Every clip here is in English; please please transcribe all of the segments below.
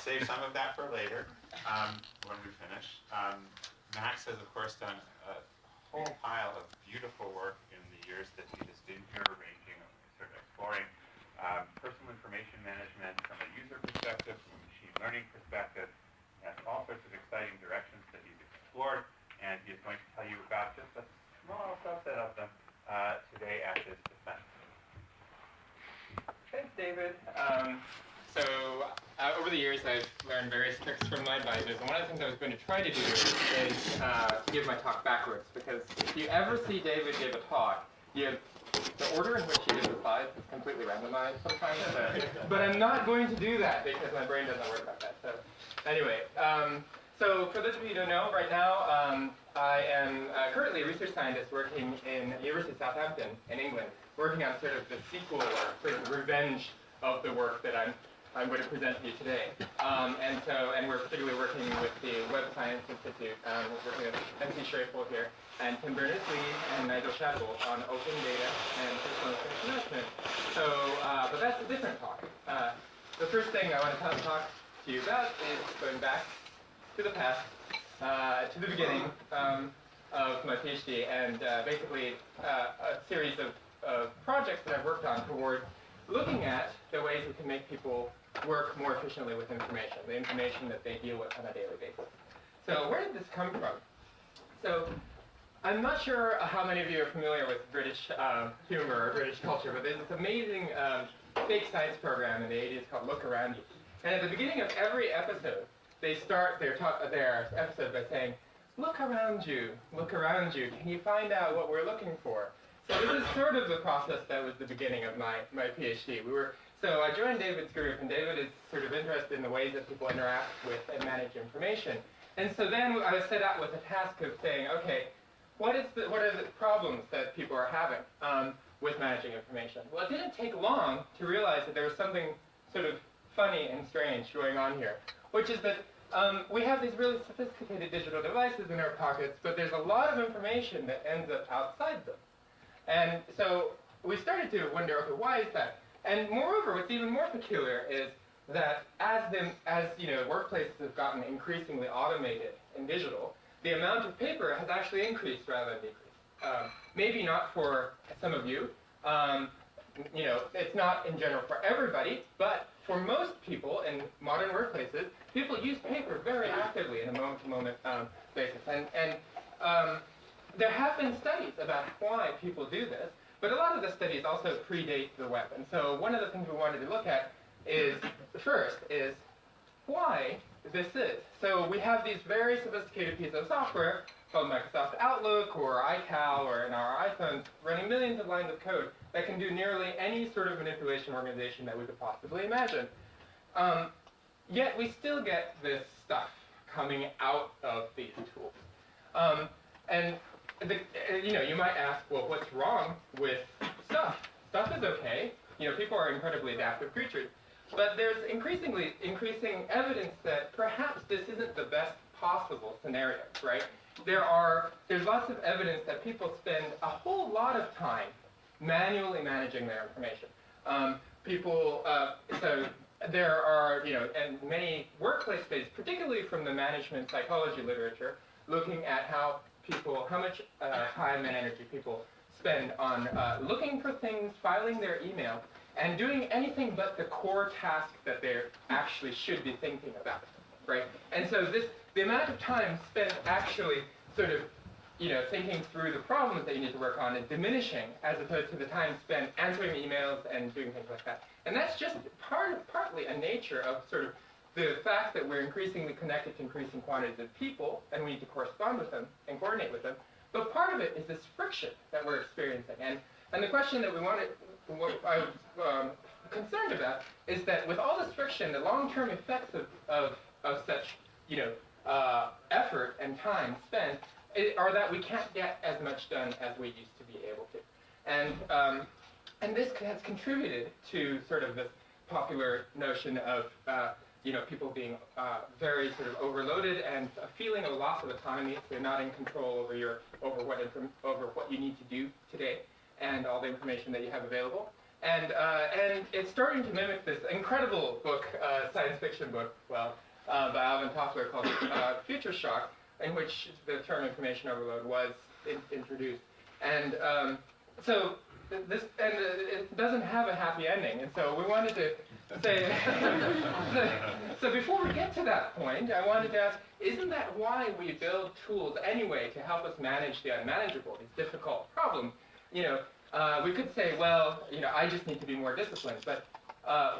Save some of that for later when we finish. Max has, of course, done a whole pile of beautiful work in the years that he has been here, ranging, sort of exploring personal information management from a user perspective, from a machine learning perspective, and all sorts of exciting directions that he's explored. And he is going to tell you about just a small subset of them today at this event. Thanks, David. Over the years, I've learned various tricks from my advisors, and one of the things I was going to try to do is give my talk backwards, because if you ever see David give a talk, the order in which he gives the slides is completely randomized sometimes, but I'm not going to do that because my brain doesn't work like that. So anyway, so for those of you who don't know, right now I am currently a research scientist working in the University of Southampton in England, working on sort of the sequel, or sort of revenge of the work that I'm going to present to you today. And we're particularly working with the Web Science Institute, working with MC Shrafel here, and Tim Berners-Lee and Nigel Shadwell on open data and personal information management. But that's a different talk. The first thing I want to talk to you about is going back to the past, to the beginning of my PhD, and basically a series of projects that I've worked on toward looking at the ways we can make people work more efficiently with information, the information that they deal with on a daily basis. So where did this come from? So I'm not sure how many of you are familiar with British humor or British culture, but there's this amazing fake science program in the 80s called Look Around You. And at the beginning of every episode, they start their episode by saying, look around you, can you find out what we're looking for? So this is sort of the process that was the beginning of my PhD. So I joined David's group, and David is sort of interested in the ways that people interact with and manage information. And so then I was set out with a task of saying, okay, what are the problems that people are having with managing information? Well, it didn't take long to realize that there was something sort of funny and strange going on here, which is that we have these really sophisticated digital devices in our pockets, but there's a lot of information that ends up outside them. And so we started to wonder, okay, why is that? And moreover, what's even more peculiar is that as workplaces have gotten increasingly automated and digital, the amount of paper has actually increased rather than decreased. Maybe not for some of you. It's not in general for everybody, but for most people in modern workplaces, people use paper very actively in a moment-to-moment basis. And there have been studies about why people do this, but a lot of the studies also predate the web. And so one of the things we wanted to look at is, first, is why this is. So we have these very sophisticated pieces of software called Microsoft Outlook or iCal or in our iPhones, running millions of lines of code that can do nearly any sort of manipulation organization that we could possibly imagine. Yet we still get this stuff coming out of these tools. You might ask, well, what's wrong with stuff? Stuff is okay. People are incredibly adaptive creatures. But there's increasing evidence that perhaps this isn't the best possible scenario, right? There's lots of evidence that people spend a whole lot of time manually managing their information. So there are, and many workplace studies, particularly from the management psychology literature, looking at how much time and energy people spend on looking for things, filing their email, and doing anything but the core task that they actually should be thinking about, right? And so the amount of time spent actually sort of, thinking through the problems that you need to work on is diminishing as opposed to the time spent answering emails and doing things like that. And that's just partly a nature of sort of the fact that we're increasingly connected to increasing quantities of people, and we need to correspond with them and coordinate with them. But part of it is this friction that we're experiencing. And the question that I was concerned about is that with all this friction, the long-term effects of such effort and time spent are that we can't get as much done as we used to be able to. And this has contributed to sort of this popular notion of people being very sort of overloaded and a feeling of loss of autonomy. So you're not in control over what you need to do today and all the information that you have available. And it's starting to mimic this incredible book, science fiction book, by Alvin Toffler called Future Shock, in which the term information overload was introduced. And so it doesn't have a happy ending, and so we wanted to say, so before we get to that point, I wanted to ask, isn't that why we build tools anyway to help us manage the unmanageable, these difficult problems? We could say, well, I just need to be more disciplined, but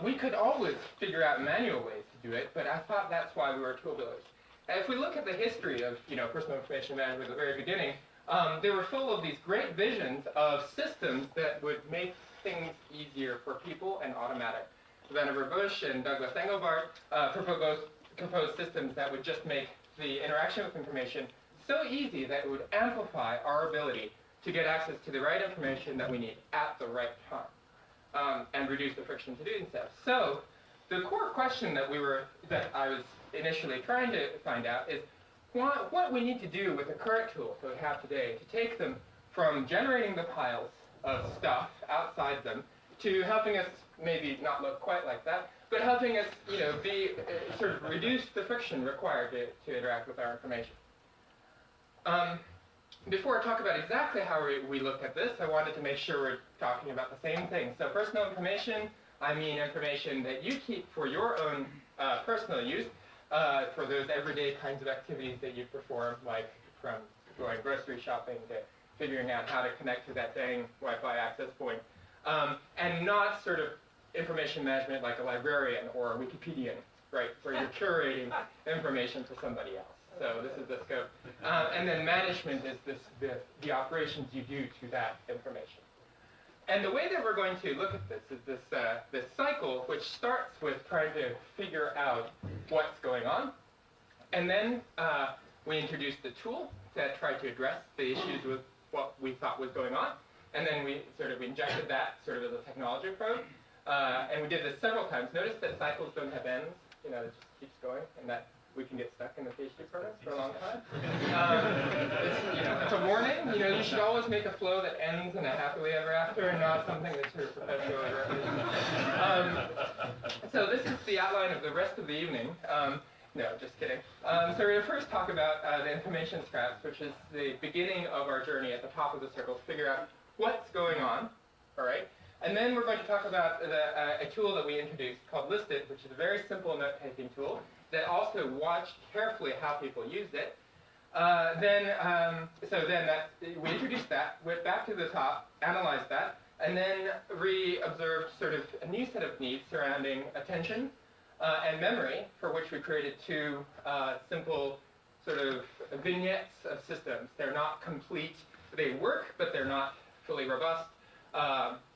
we could always figure out manual ways to do it, but I thought that's why we were tool builders. And if we look at the history of personal information management at the very beginning, they were full of these great visions of systems that would make things easier for people and automatic. Vannevar Bush and Douglas Engelbart proposed systems that would just make the interaction with information so easy that it would amplify our ability to get access to the right information that we need at the right time, and reduce the friction to doing so. So the core question that I was initially trying to find out is what we need to do with the current tools that we have today to take them from generating the piles of stuff outside them to helping us maybe not look quite like that, but helping us, be sort of reduce the friction required to interact with our information. Before I talk about exactly how we looked at this, I wanted to make sure we're talking about the same thing. So personal information, I mean information that you keep for your own personal use, for those everyday kinds of activities that you perform, like from going grocery shopping to figuring out how to connect to that dang Wi-Fi access point, and not sort of information management like a librarian or a Wikipedian, right, where you're curating information for somebody else. So this is the scope. And then management is the operations you do to that information. And the way that we're going to look at this is this cycle, which starts with trying to figure out what's going on. And then we introduced the tool that tried to address the issues with what we thought was going on. And then we sort of injected that sort of as a technology approach. And we did this several times. Notice that cycles don't have ends. It just keeps going, and that we can get stuck in the PhD program for a long time. It's a warning. You should always make a flow that ends in a happily ever after, and not something that's sort of perpetually repeated. So this is the outline of the rest of the evening. No, just kidding. So we're going to first talk about the information scraps, which is the beginning of our journey at the top of the circle to figure out what's going on. All right. And then we're going to talk about a tool that we introduced called Listed, which is a very simple note-taking tool that also watched carefully how people used it. We introduced that, went back to the top, analyzed that, and then re-observed sort of a new set of needs surrounding attention and memory, for which we created two simple sort of vignettes of systems. They're not complete. They work, but they're not fully robust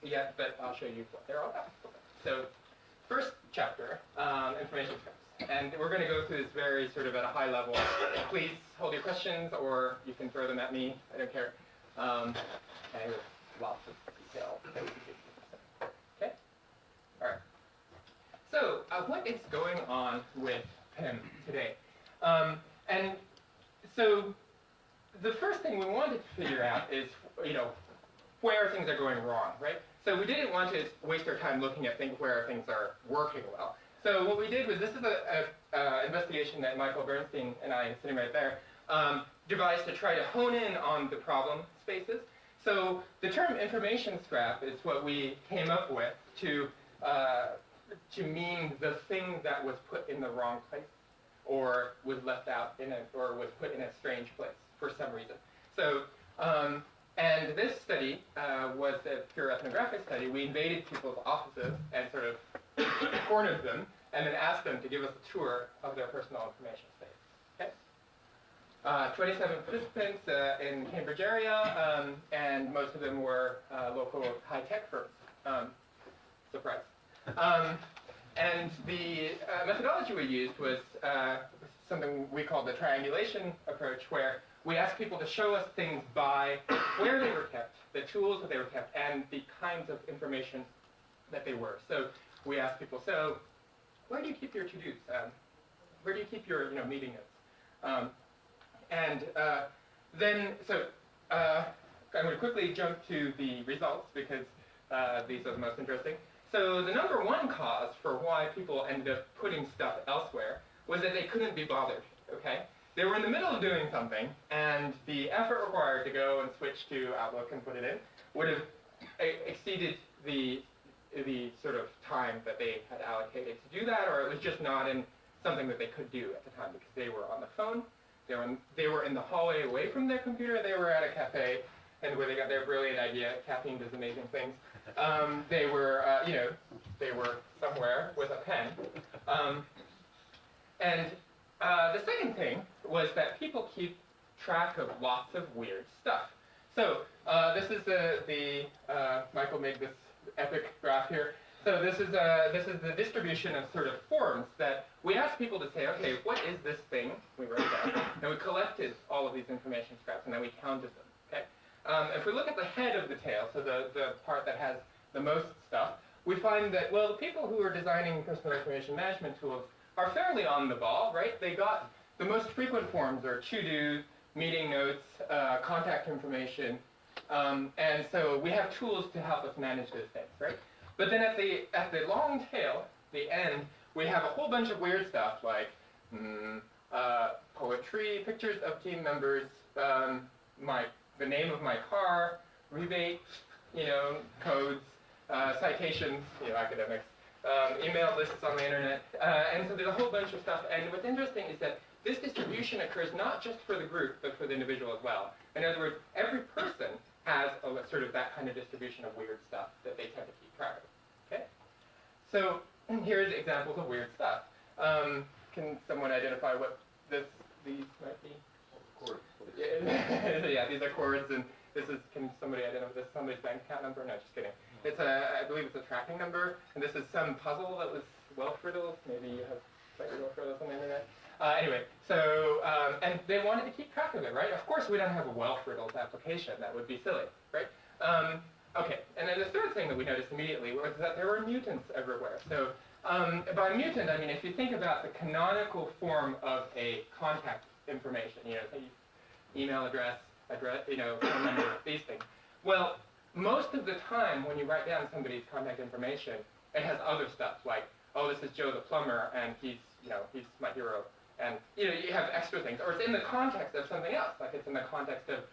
yet, but I'll show you what they're all about. So first chapter, information scraps. And we're going to go through this very sort of at a high level. Please hold your questions, or you can throw them at me. I don't care. And there's lots of detail that we can do. Okay? All right. So what is going on with PIM today? And so the first thing we wanted to figure out is, where things are going wrong, right? So we didn't want to waste our time looking at where things are working well. So what we did was, this is an investigation that Michael Bernstein and I, sitting right there, devised to try to hone in on the problem spaces. So the term information scrap is what we came up with to mean the thing that was put in the wrong place, or was left out or was put in a strange place for some reason. So, and this study was a pure ethnographic study. We invaded people's offices and sort of cornered them, and then asked them to give us a tour of their personal information space. Okay? 27 participants in Cambridge area, and most of them were local high-tech firms. Surprise. And the methodology we used was something we called the triangulation approach, where we asked people to show us things by where they were kept, the tools that they were kept, and the kinds of information that they were. So we asked people, so where do you keep your to-dos? Where do you keep your meeting notes? I'm going to quickly jump to the results, because these are the most interesting. So the number one cause for why people ended up putting stuff elsewhere was that they couldn't be bothered, okay? They were in the middle of doing something, and the effort required to go and switch to Outlook and put it in would have exceeded the sort of time that they had allocated to do that, or it was just not in something that they could do at the time because they were on the phone, they were in the hallway away from their computer, they were at a cafe, and where they got their brilliant idea, caffeine does amazing things. They were, they were somewhere with a pen. The second thing was that people keep track of lots of weird stuff. So this is Michael made this epic graph here. So this is the distribution of sort of forms that we asked people to say, okay, what is this thing? We wrote it down, and we collected all of these information scraps, and then we counted them. Okay. If we look at the head of the tail, so the part that has the most stuff, we find that, well, the people who are designing personal information management tools are fairly on the ball, right? They got the most frequent forms are to-do, meeting notes, contact information, and so we have tools to help us manage those things, right? But then at the long tail, the end, we have a whole bunch of weird stuff like poetry, pictures of team members, the name of my car, rebate, codes, citations, academics, email lists on the internet, and so there's a whole bunch of stuff. And what's interesting is that this distribution occurs not just for the group, but for the individual as well. In other words, every person has sort of that kind of distribution of weird stuff that they tend to keep track of. Okay? So here's examples of weird stuff. Can someone identify what these might be? Chords. Yeah, these are chords, and can somebody identify this? Somebody's bank account number? No, just kidding. It's I believe it's a tracking number, and this is some puzzle that was well-friddled. Maybe you have slightly well-friddled on the internet. Anyway, so, and they wanted to keep track of it, right? Of course we don't have a well-friddled application. That would be silly, right? Okay, and then the third thing that we noticed immediately was that there were mutants everywhere. So by mutant, I mean, if you think about the canonical form of a contact information, say email address, phone number, these things. Well, most of the time when you write down somebody's contact information, it has other stuff like, oh, this is Joe the plumber, and he's my hero. And you have extra things, or it's in the context of something else, like it's in the context of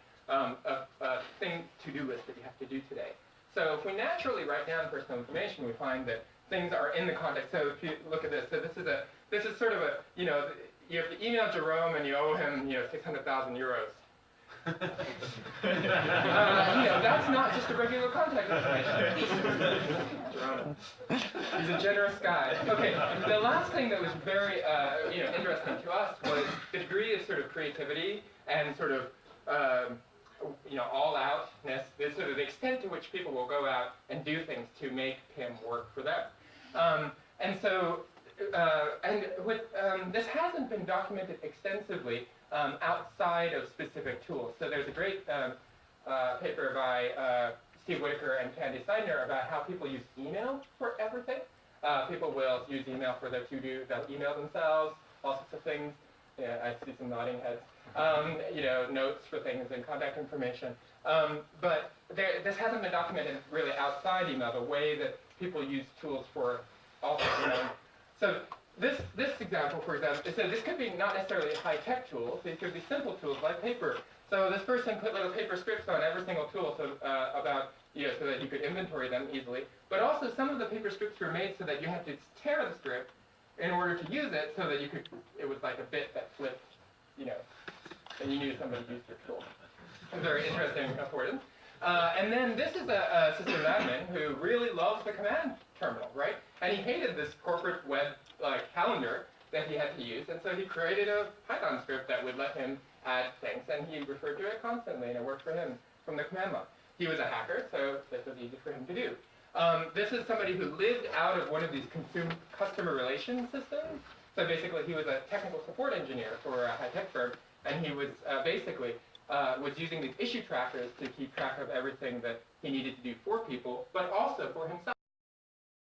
a thing to-do list that you have to do today. So if we naturally write down personal information, we find that things are in the context. So if you look at this, so this is sort of a you have to email Jerome and you owe him 600,000 euros. That's not just a regular contact information. Jerome. He's a generous guy. Okay, the last thing that was very interesting to us was the degree of sort of creativity and sort of all-outness, sort of the extent to which people will go out and do things to make PIM work for them. This hasn't been documented extensively outside of specific tools. So there's a great paper by Steve Whitaker and Candy Seidner about how people use email for everything. People will use email for their to-do, they'll email themselves, all sorts of things. Yeah, I see some nodding heads. Notes for things and contact information. But this hasn't been documented really outside email, the way that people use tools for also, So this example, for example, so this could be not necessarily high-tech tools. These could be simple tools like paper. So this person put little paper scripts on every single tool so that you could inventory them easily. But also some of the paper scripts were made so that you had to tear the script in order to use it, so that it was like a bit that flipped, and you knew somebody used your tool. Very interesting and important. And then this is a system admin who really loves the command terminal, right? And he hated this corporate web calendar that he had to use, and so he created a Python script that would let him add things, and he referred to it constantly, and it worked for him from the command line. He was a hacker, so this was easy for him to do. This is somebody who lived out of one of these customer relations systems. So basically, he was a technical support engineer for a high-tech firm, and he was was using these issue trackers to keep track of everything that he needed to do for people, but also for himself.